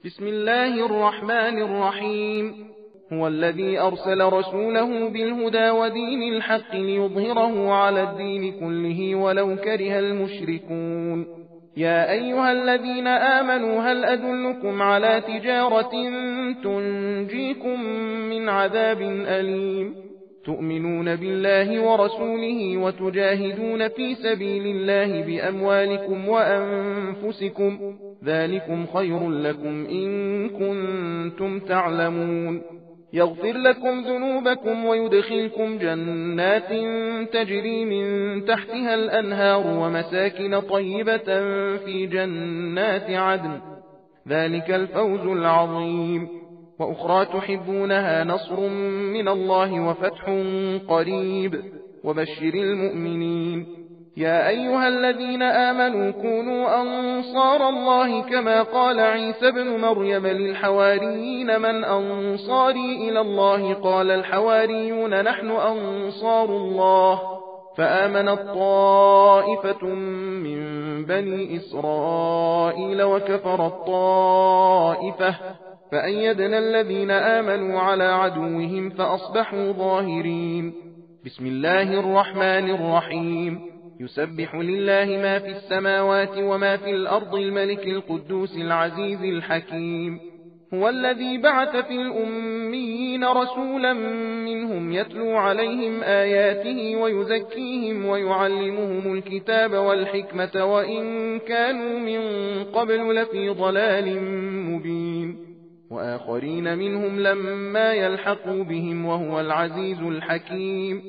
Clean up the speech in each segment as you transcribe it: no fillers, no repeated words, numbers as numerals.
بسم الله الرحمن الرحيم. هو الذي أرسل رسوله بالهدى ودين الحق ليظهره على الدين كله ولو كره المشركون. يا أيها الذين آمنوا هل أدلكم على تجارة تنجيكم من عذاب أليم تؤمنون بالله ورسوله وتجاهدون في سبيل الله بأموالكم وأنفسكم ذلكم خير لكم إن كنتم تعلمون. يغفر لكم ذنوبكم ويدخلكم جنات تجري من تحتها الأنهار ومساكن طيبة في جنات عدن ذلك الفوز العظيم. وأخرى تحبونها نصر من الله وفتح قريب وبشر المؤمنين. يا أيها الذين آمنوا كونوا أنصار الله كما قال عيسى ابن مريم للحواريين من أنصاري إلى الله قال الحواريون نحن أنصار الله فآمنت طائفة من بني إسرائيل وكفرت طائفة فأيدنا الذين آمنوا على عدوهم فأصبحوا ظاهرين. بسم الله الرحمن الرحيم. يسبح لله ما في السماوات وما في الأرض الملك القدوس العزيز الحكيم. هو الذي بعث في الأميين رسولا منهم يتلو عليهم آياته ويزكيهم ويعلمهم الكتاب والحكمة وإن كانوا من قبل لفي ضلال مبين. وآخرين منهم لما يلحقوا بهم وهو العزيز الحكيم.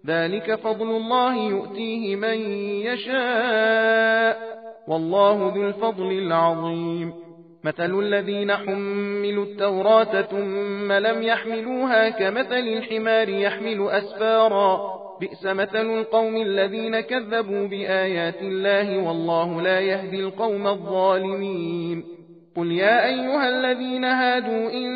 ذلك فضل الله يؤتيه من يشاء والله ذو الفضل العظيم. مثل الذين حملوا التوراة ثم لم يحملوها كمثل الحمار يحمل أسفارا بئس مثل القوم الذين كذبوا بآيات الله والله لا يهدي القوم الظالمين. قل يا أيها الذين هادوا إن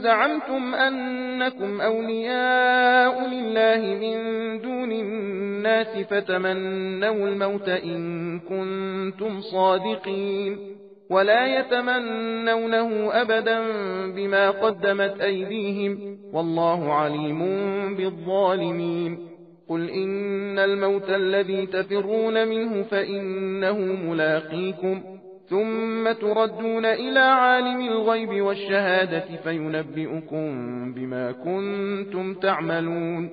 زعمتم أنكم أولياء لله من دون الناس فتمنوا الموت إن كنتم صادقين ولا يتمنونه أبدا بما قدمت أيديهم والله عليم بالظالمين. قل إن الموت الذي تفرون منه فإنه ملاقيكم ثم تردون إلى عالم الغيب والشهادة فينبئكم بما كنتم تعملون.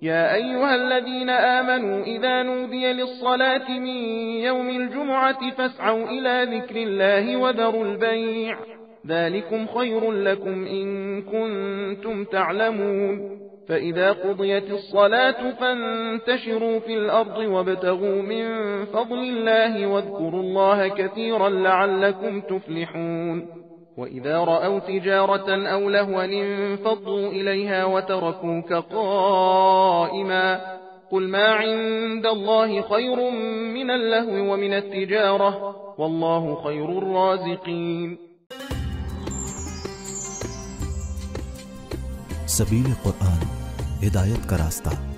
يا أيها الذين آمنوا إذا نودي للصلاة من يوم الجمعة فاسعوا إلى ذكر الله وذروا البيع ذلكم خير لكم إن كنتم تعلمون. فإذا قضيت الصلاة فانتشروا في الأرض وابتغوا من فضل الله واذكروا الله كثيرا لعلكم تفلحون. وإذا رأوا تجارة أو لهوا انفضوا إليها وتركوك قائما قل ما عند الله خير من اللهو ومن التجارة والله خير الرازقين. सबील कुरान हिदायत का रास्ता।